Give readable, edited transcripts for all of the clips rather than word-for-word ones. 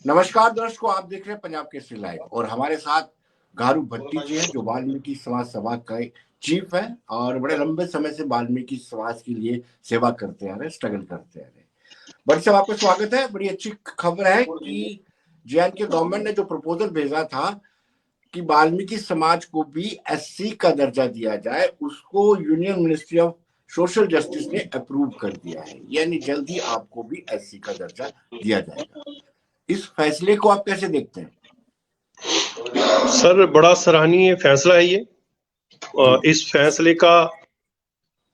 नमस्कार दर्शकों, आप देख रहे हैं पंजाब केसरी लाइव और हमारे साथ गारू भट्टी जी हैं जो वाल्मीकि समाज सभा का चीफ है और बड़े लंबे समय से वाल्मीकि समाज के लिए सेवा करते आ रहे, स्ट्रगल करते आ रहे। बट साहब, आपका स्वागत है। बड़ी अच्छी खबर है कि जे.एंड.के गवर्नमेंट ने जो प्रपोजल भेजा था कि वाल्मीकि समाज को भी एससी का दर्जा दिया जाए, उसको union ministry of social justice ने अप्रूव कर दिया है। यानी जल्द ही आपको भी एससी का दर्जा दिया जाएगा। इस फैसले को आप कैसे देखते हैं? सर, बड़ा सराहनीय फैसला है ये। इस फैसले का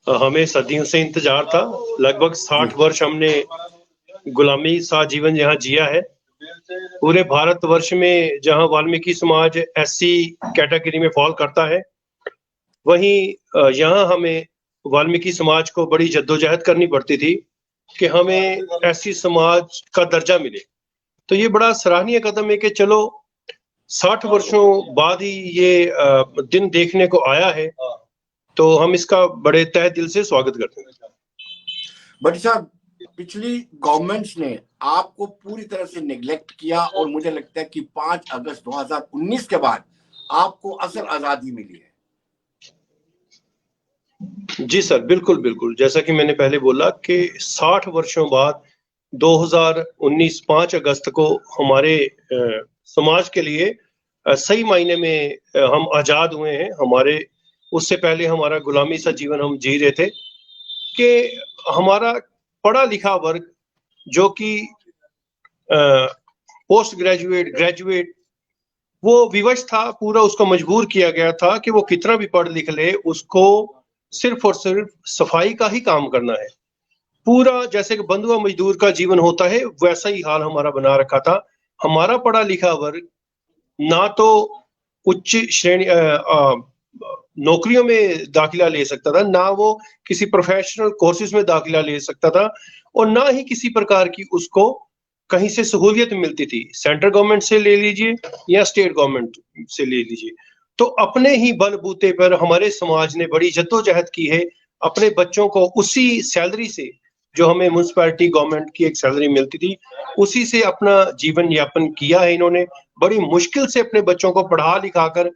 हमें सदियों से इंतजार था। लगभग 60 वर्ष हमने गुलामी सा जीवन यहाँ जिया है। पूरे भारतवर्ष में जहाँ वाल्मीकि समाज एससी कैटेगरी में फॉल करता है, वहीं यहाँ हमें वाल्मीकि समाज को बड़ी जद्दोजहद करनी पड़ती थी कि हमें एससी समाज का दर्जा मिले। तो ये बड़ा सराहनीय कदम है कि चलो 60 वर्षों बाद ही ये दिन देखने को आया है, तो हम इसका बड़े तहे दिल से स्वागत करते हैं। बट साहब, पिछली गवर्नमेंट्स ने आपको पूरी तरह से नेग्लेक्ट किया और मुझे लगता है कि 5 अगस्त 2019 के बाद आपको असल आजादी मिली है। जी सर, बिल्कुल बिल्कुल। जैसा कि मैंने पहले बोला कि 60 वर्षों बाद 2019 5 अगस्त को हमारे समाज के लिए सही मायने में हम आजाद हुए हैं। हमारे उससे पहले हमारा गुलामी सा जीवन हम जी रहे थे कि हमारा पढ़ा लिखा वर्ग जो कि पोस्ट ग्रेजुएट, ग्रेजुएट, वो विवश था। पूरा उसको मजबूर किया गया था कि वो कितना भी पढ़ लिख ले, उसको सिर्फ और सिर्फ सफाई का ही काम करना है। पूरा जैसे कि बंधुआ मजदूर का जीवन होता है, वैसा ही हाल हमारा बना रखा था। हमारा पढ़ा लिखा वर्ग ना तो उच्च श्रेणी नौकरियों में दाखिला ले सकता था, ना वो किसी प्रोफेशनल कोर्सेज में दाखिला ले सकता था, और ना ही किसी प्रकार की उसको कहीं से सहूलियत मिलती थी। सेंट्रल गवर्नमेंट से ले लीजिए या स्टेट गवर्नमेंट से ले लीजिए। तो अपने ही बलबूते पर हमारे समाज ने बड़ी जद्दोजहद की है। अपने बच्चों को उसी सैलरी से, जो हमें म्युनिसिपैलिटी गवर्नमेंट की एक सैलरी मिलती थी, उसी से अपना जीवन यापन किया है। इन्होंने बड़ी मुश्किल से अपने बच्चों को पढ़ा लिखा कर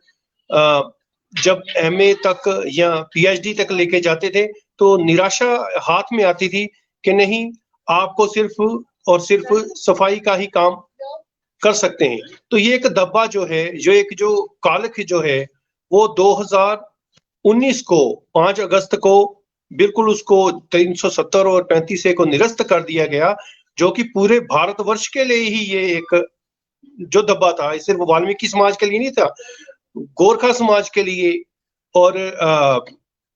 जब एमए तक या पीएचडी तक लेके जाते थे तो निराशा हाथ में आती थी कि नहीं, आपको सिर्फ और सिर्फ सफाई का ही काम कर सकते हैं। तो ये एक दब्बा जो है, जो कालख जो है, वो 2019 को 5 अगस्त को बिल्कुल उसको 370 और 35A को निरस्त कर दिया गया, जो कि पूरे भारतवर्ष के लिए ही ये एक जो दब्बा था, सिर्फ वाल्मीकि समाज के लिए नहीं था, गोरखा समाज के लिए और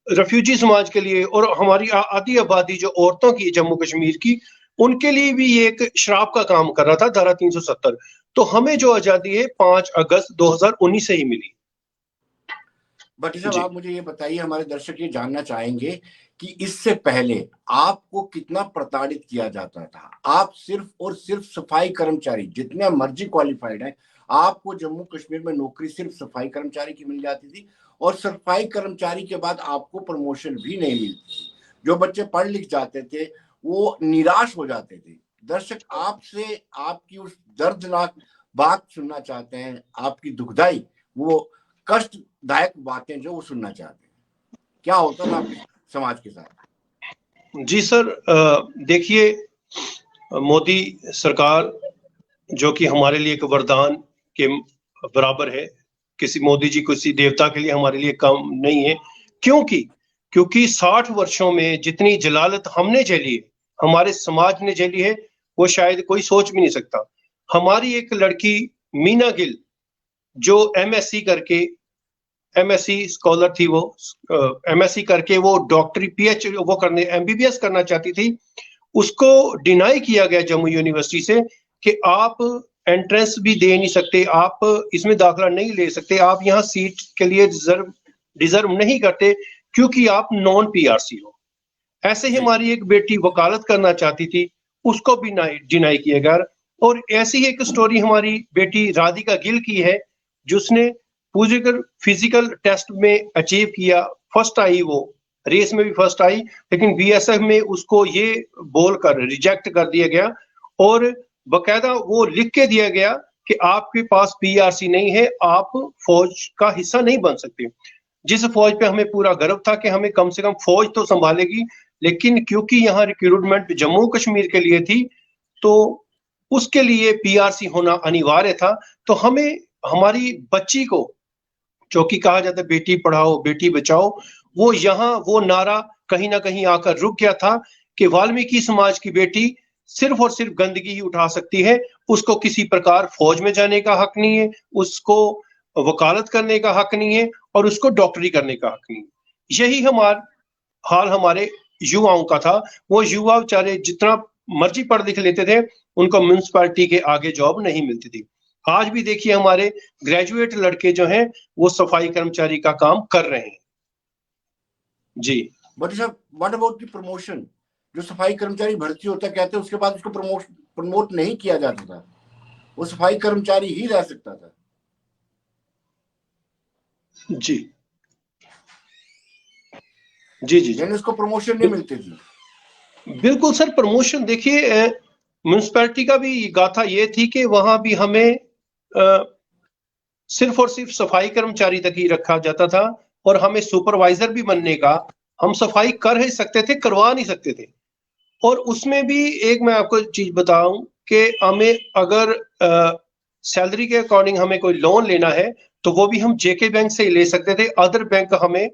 रेफ्यूजी समाज के लिए और हमारी आधी आबादी जो औरतों की जम्मू कश्मीर की, उनके लिए भी ये एक श्राप का काम कर रहा था, धारा 370। तो हमें जो आजादी है 5 अगस्त 2019 से ही मिली। भट्टी साहब, आप मुझे ये बताइए, हमारे दर्शक ये जानना चाहेंगे कि इससे पहले आपको कितना प्रताड़ित किया जाता था। आप सिर्फ और सिर्फ सफाई कर्मचारी, जितने मर्जी क्वालिफाइड है, आपको जम्मू कश्मीर में नौकरी सिर्फ सफाई कर्मचारी की मिल जाती थी और सफाई कर्मचारी के बाद आपको प्रमोशन भी नहीं मिलती थी। जो बच्चे पढ़ लिख जाते थे वो निराश हो जाते थे। दर्शक आपसे आपकी उस दर्दनाक बात सुनना चाहते हैं, आपकी दुखदाई, वो कष्टदायक बातें जो वो सुनना चाहते हैं। क्या होता था आपके समाज के साथ? जी सर, देखिए, मोदी सरकार जो कि हमारे लिए एक वरदान के बराबर है, किसी मोदी जी किसी देवता के लिए हमारे लिए कम नहीं है। क्योंकि 60 वर्षों में जितनी जलालत हमने झेली है, हमारे समाज ने झेली है, वो शायद कोई सोच भी नहीं सकता। हमारी एक लड़की मीना गिल, जो एमएससी स्कॉलर थी, वो एमएससी करके वो डॉक्टरी पीएचडी वो करने एमबीबीएस करना चाहती थी, उसको डिनाई किया गया जम्मू यूनिवर्सिटी से कि आप एंट्रेंस भी दे नहीं सकते, आप इसमें दाखिला नहीं ले सकते, आप यहाँ सीट के लिए डिजर्व नहीं करते क्योंकि आप नॉन पीआरसी हो। ऐसे ही हमारी एक बेटी वकालत करना चाहती थी, उसको भी डिनाई किया गया। और ऐसी ही एक स्टोरी हमारी बेटी राधिका गिल की है, जिसने फिजिकल टेस्ट में अचीव किया, फर्स्ट आई, वो रेस में भी फर्स्ट आई, लेकिन बीएसएफ में उसको ये बोलकर रिजेक्ट कर दिया गया और बकायदा वो लिख के दिया गया कि आपके पास पीआरसी नहीं है, आप फौज का हिस्सा नहीं बन सकते। जिस फौज पे हमें पूरा गर्व था कि हमें कम से कम फौज तो संभालेगी, लेकिन क्योंकि यहाँ रिक्रूटमेंट जम्मू कश्मीर के लिए थी, तो उसके लिए पीआरसी होना अनिवार्य था। तो हमें हमारी बच्ची को, जो कि कहा जाता है बेटी पढ़ाओ बेटी बचाओ, वो यहाँ वो नारा कहीं ना कहीं आकर रुक गया था कि वाल्मीकि समाज की बेटी सिर्फ और सिर्फ गंदगी ही उठा सकती है, उसको किसी प्रकार फौज में जाने का हक नहीं है, उसको वकालत करने का हक नहीं है, और उसको डॉक्टरी करने का हक नहीं है। यही हाल हमारे युवाओं का था। वो युवा बेचारे जितना मर्जी पढ़ लिख लेते थे, उनको म्यूनिसिपैलिटी के आगे जॉब नहीं मिलती थी। आज भी देखिए हमारे ग्रेजुएट लड़के जो हैं वो सफाई कर्मचारी का काम कर रहे हैं। जी बट साहब, व्हाट अबाउट द प्रमोशन? जो सफाई कर्मचारी भर्ती होता है, कहते हैं उसके बाद उसको प्रमोट नहीं किया जाता था, वो सफाई कर्मचारी ही रह सकता था। जी जी जी यानी उसको प्रमोशन नहीं मिलती थी। बिल्कुल सर, प्रमोशन देखिए म्यूनिसिपैलिटी का भी गाथा ये थी कि वहां भी हमें सिर्फ और सिर्फ सफाई कर्मचारी तक ही रखा जाता था, और हमें सुपरवाइजर भी बनने का, हम सफाई कर ही सकते थे, करवा नहीं सकते थे। और उसमें भी एक मैं आपको चीज बताऊं कि हमें अगर सैलरी के अकॉर्डिंग हमें कोई लोन लेना है, तो वो भी हम जेके बैंक से ही ले सकते थे। अदर बैंक हमें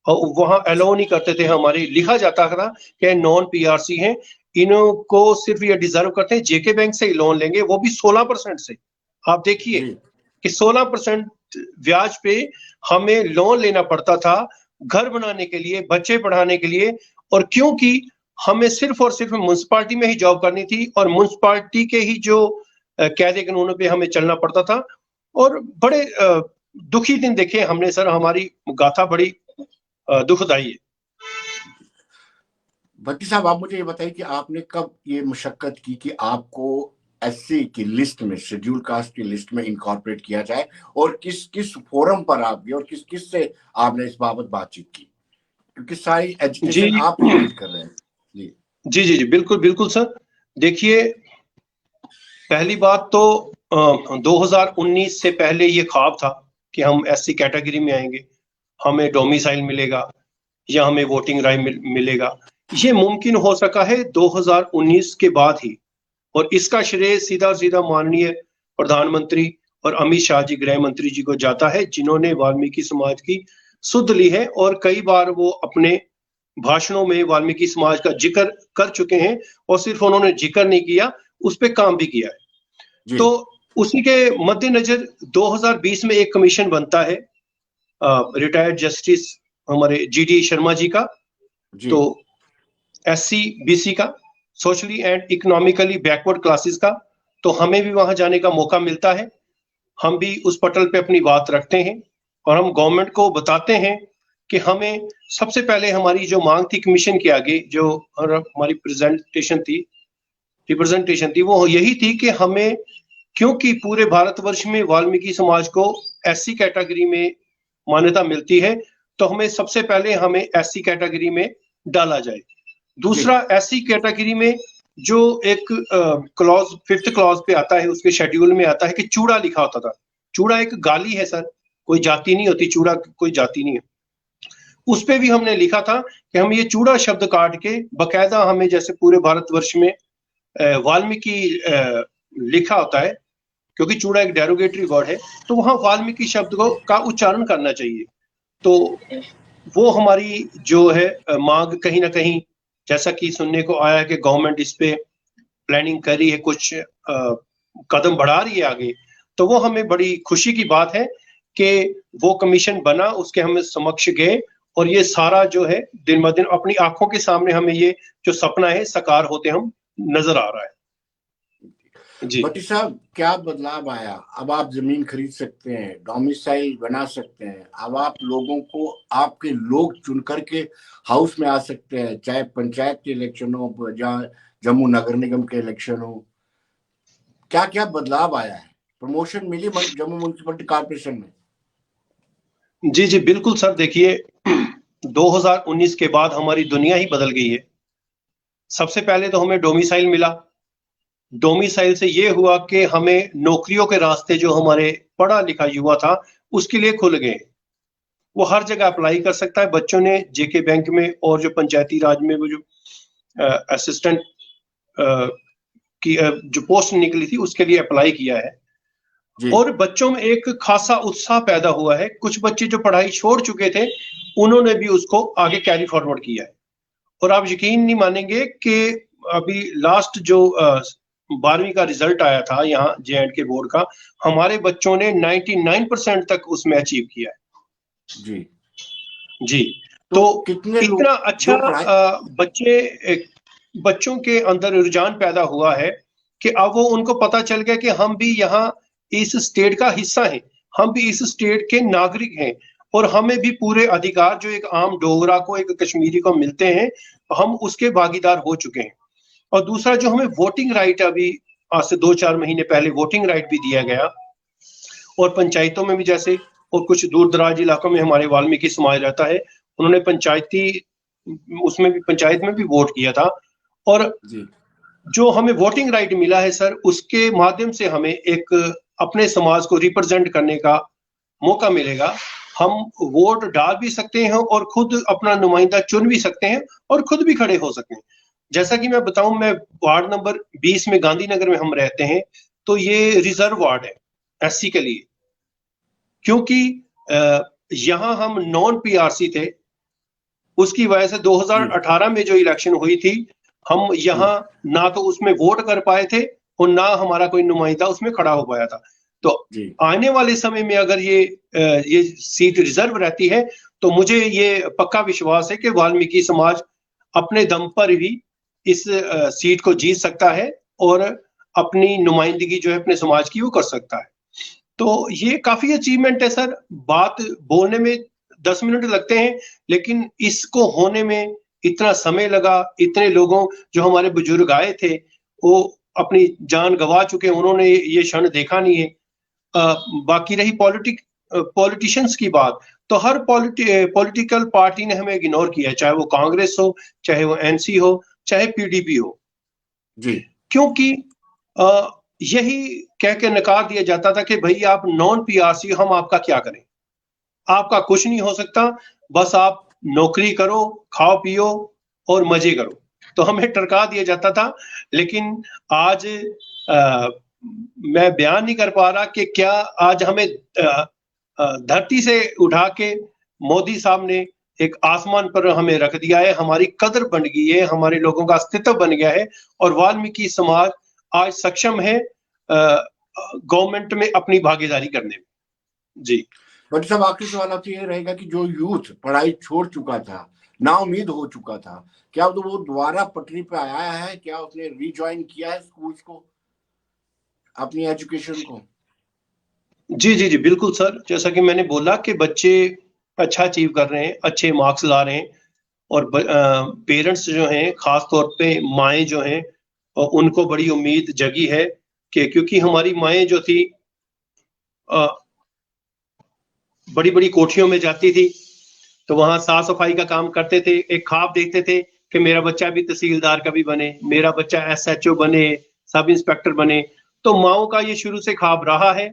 वहां अलाउ नहीं करते थे। हमारी लिखा जाता था कि नॉन पीआरसी हैं, इनको सिर्फ ये डिजर्व करते हैं, जेके बैंक से ही लोन लेंगे, वो भी 16% से। आप देखिए कि 16% ब्याज पे हमें लोन लेना पड़ता था घर बनाने के लिए, बच्चे पढ़ाने के लिए। और क्योंकि हमें सिर्फ और सिर्फ म्यूनिसिपालिटी में ही जॉब करनी थी, और म्यूनिसिपालिटी के ही जो कायदे कानूनों पे हमें चलना पड़ता था, और बड़े दुखी दिन देखे हमने सर। हमारी गाथा बड़ी दुखदाई है। भट्टी साहब, आप मुझे ये बताइए कि आपने कब ये मुशक्कत की कि आपको एससी की लिस्ट में, शेड्यूल कास्ट की लिस्ट में इनकॉर्पोरेट किया जाए, और किस किस फोरम पर आप गए और किस किस से आपने इस बाबत बातचीत की? क्योंकि सारी एजुकेशन आप ही लीड कर रहे हैं। जी जी जी जी बिल्कुल बिल्कुल सर। देखिए, पहली बात तो 2019 से पहले ये ख्वाब था कि हम एससी कैटेगरी में आएंगे, हमें डोमिसाइल मिलेगा या हमें वोटिंग राइट मिलेगा। ये मुमकिन हो सका है 2019 के बाद ही, और इसका श्रेय सीधा सीधा माननीय प्रधानमंत्री और अमित शाह जी गृह मंत्री जी को जाता है, जिन्होंने वाल्मीकि समाज की सुध ली है, और कई बार वो अपने भाषणों में वाल्मीकि समाज का जिक्र कर चुके हैं, और सिर्फ उन्होंने जिक्र नहीं किया, उस पर काम भी किया है। तो उसी के मद्देनजर 2020 में एक कमीशन बनता है रिटायर्ड जस्टिस हमारे जीडी शर्मा जी का, तो एससी बीसी का, socially and economically backward classes का। तो हमें भी वहां जाने का मौका मिलता है, हम भी उस पटल पे अपनी बात रखते हैं, और हम गवर्नमेंट को बताते हैं कि हमें सबसे पहले हमारी जो मांग थी कमीशन के आगे, जो हमारी रिप्रेजेंटेशन थी, वो यही थी कि हमें, क्योंकि पूरे भारतवर्ष में वाल्मीकि समाज को एससी कैटेगरी में मान्यता मिलती है, तो हमें सबसे पहले हमें एससी कैटेगरी में डाला जाए। दूसरा, एससी कैटेगरी में जो एक क्लॉज 5th क्लॉज पे आता है, उसके शेड्यूल में आता है कि चूड़ा लिखा होता था। चूड़ा एक गाली है सर, कोई जाति नहीं होती, चूड़ा कोई जाति नहीं है। उस पे भी हमने लिखा था कि हम ये चूड़ा शब्द काट के बकायदा हमें, जैसे पूरे भारतवर्ष में वाल्मीकि लिखा होता है, क्योंकि चूड़ा एक डेरोगेटरी वर्ड है, तो वहां वाल्मीकि शब्द का उच्चारण करना चाहिए। तो वो हमारी जो है मांग कहीं ना कहीं, जैसा कि सुनने को आया कि गवर्नमेंट इस पे प्लानिंग कर रही है, कुछ कदम बढ़ा रही है आगे, तो वो हमें बड़ी खुशी की बात है कि वो कमीशन बना, उसके हम समक्ष गए, और ये सारा जो है दिन ब दिन अपनी आंखों के सामने हमें ये जो सपना है साकार होते हम नजर आ रहा है। जी भट्टी साहब, क्या बदलाव आया? अब आप जमीन खरीद सकते हैं, डोमिसाइल बना सकते हैं, अब आप लोगों को आपके लोग चुन करके हाउस में आ सकते हैं, चाहे पंचायत के इलेक्शन हो या जम्मू नगर निगम के इलेक्शन हो। क्या क्या बदलाव आया है? प्रमोशन मिली जम्मू म्यूनिसिपलिटी कॉर्पोरेशन में? जी जी बिल्कुल सर। देखिए, 2019 के बाद हमारी दुनिया ही बदल गई है। सबसे पहले तो हमें डोमिसाइल मिला, डोमिसाइल से ये हुआ कि हमें नौकरियों के रास्ते जो हमारे पढ़ा लिखा युवा था उसके लिए खुल गए। वो हर जगह अप्लाई कर सकता है। बच्चों ने जेके बैंक में और जो पंचायती राज में वो जो असिस्टेंट की जो पोस्ट निकली थी उसके लिए अप्लाई किया है और बच्चों में एक खासा उत्साह पैदा हुआ है। कुछ बच्चे जो पढ़ाई छोड़ चुके थे उन्होंने भी उसको आगे कैरी फॉरवर्ड किया है। और आप यकीन नहीं मानेंगे कि अभी लास्ट जो 12वीं का रिजल्ट आया था यहाँ जे&के बोर्ड का, हमारे बच्चों ने 99% तक उसमें अचीव किया है। जी जी, तो कितने इतना अच्छा बच्चों के अंदर रुझान पैदा हुआ है कि अब वो उनको पता चल गया कि हम भी यहाँ इस स्टेट का हिस्सा हैं, हम भी इस स्टेट के नागरिक हैं और हमें भी पूरे अधिकार जो एक आम डोगरा को, एक कश्मीरी को मिलते हैं, हम उसके भागीदार हो चुके हैं। और दूसरा जो हमें वोटिंग राइट अभी आज से 2-4 महीने पहले वोटिंग राइट भी दिया गया और पंचायतों में भी जैसे, और कुछ दूर दराज इलाकों में हमारे वाल्मीकि समाज रहता है, उन्होंने उसमें भी पंचायत में भी वोट किया था। और जो हमें वोटिंग राइट मिला है सर, उसके माध्यम से हमें एक अपने समाज को रिप्रेजेंट करने का मौका मिलेगा। हम वोट डाल भी सकते हैं और खुद अपना नुमाइंदा चुन भी सकते हैं और खुद भी खड़े हो सकते हैं। जैसा कि मैं बताऊं, मैं वार्ड नंबर 20 में गांधीनगर में हम रहते हैं, तो ये रिजर्व वार्ड है एससी के लिए, क्योंकि यहाँ हम नॉन पीआरसी थे। उसकी वजह से 2018 में जो इलेक्शन हुई थी, हम यहाँ ना तो उसमें वोट कर पाए थे और ना हमारा कोई नुमाइंदा उसमें खड़ा हो पाया था। तो आने वाले समय में अगर ये सीट रिजर्व रहती है तो मुझे ये पक्का विश्वास है कि वाल्मीकि समाज अपने दम पर भी इस सीट को जीत सकता है और अपनी नुमाइंदगी जो है अपने समाज की वो कर सकता है। तो ये काफी अचीवमेंट है सर। बात बोलने में 10 मिनट लगते हैं, लेकिन इसको होने में इतना समय लगा। इतने लोगों, जो हमारे बुजुर्ग आए थे, वो अपनी जान गंवा चुके, उन्होंने ये क्षण देखा नहीं है। बाकी रही पॉलिटिशियंस की बात, तो हर पॉलिटिकल पार्टी ने हमें इग्नोर किया, चाहे वो कांग्रेस हो, चाहे वो एनसी हो, चाहे पीडीपी हो जी, क्योंकि यही कह के नकार दिया जाता था कि भाई आप नॉन पीआरसी, हम आपका क्या करें, आपका कुछ नहीं हो सकता, बस आप नौकरी करो, खाओ पियो और मजे करो। तो हमें टरका दिया जाता था। लेकिन आज मैं बयान नहीं कर पा रहा कि क्या आज हमें धरती से उठा के मोदी साहब ने एक आसमान पर हमें रख दिया है। हमारी कदर बन गई है, हमारे लोगों का अस्तित्व बन गया है और वाल्मीकि समाज आज सक्षम है गवर्नमेंट में अपनी भागीदारी करने में। जी बट साहब, आखिरी सवाल आपसे ये रहेगा कि जो यूथ पढ़ाई छोड़ चुका था, नाउम्मीद हो चुका था, क्या तो वो दोबारा पटरी पे आया है? क्या उसने रीजॉइन किया है स्कूल्स को, अपनी एजुकेशन को? जी जी जी बिल्कुल सर। जैसा कि मैंने बोला कि बच्चे अच्छा अचीव कर रहे हैं, अच्छे मार्क्स ला रहे हैं और पेरेंट्स जो हैं, खास तौर पे माएँ जो हैं, उनको बड़ी उम्मीद जगी है कि क्योंकि हमारी माएँ जो थी बड़ी बड़ी कोठियों में जाती थी, तो वहां साफ सफाई का काम करते थे, एक ख्वाब देखते थे कि मेरा बच्चा भी तहसीलदार कभी बने, मेरा बच्चा एसएचओ बने, सब इंस्पेक्टर बने। तो माओ का ये शुरू से ख्वाब रहा है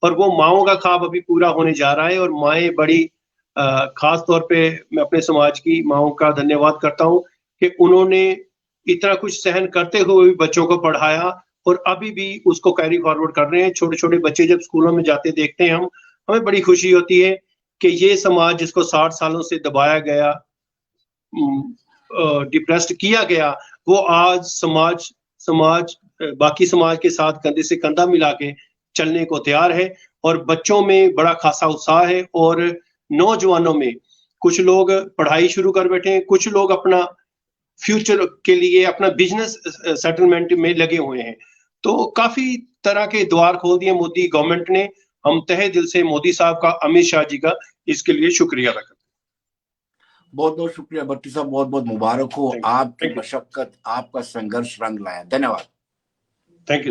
और वो माओ का ख्वाब अभी पूरा होने जा रहा है। और माएँ बड़ी खास तौर पे मैं अपने समाज की माओ का धन्यवाद करता हूँ कि उन्होंने इतना कुछ सहन करते हुए भी बच्चों को पढ़ाया और अभी भी उसको कैरी फॉरवर्ड कर रहे हैं। छोटे छोटे बच्चे जब स्कूलों में जाते देखते हैं हमें बड़ी खुशी होती है कि ये समाज जिसको 60 सालों से दबाया गया, डिप्रेस्ड किया गया, वो आज समाज बाकी समाज के साथ कंधे से कंधा मिला के चलने को तैयार है और बच्चों में बड़ा खासा उत्साह है और नौजवानों में कुछ लोग पढ़ाई शुरू कर बैठे हैं, कुछ लोग अपना फ्यूचर के लिए अपना बिजनेस सेटलमेंट में लगे हुए हैं। तो काफी तरह के द्वार खोल दिए मोदी गवर्नमेंट ने। हम तहे दिल से मोदी साहब का, अमित शाह जी का इसके लिए शुक्रिया अदा करते हैं। बहुत बहुत शुक्रिया भट्टी साहब, बहुत बहुत मुबारक हो। आपकी मशक्कत, आपका संघर्ष रंग लाया। धन्यवाद। Thank you.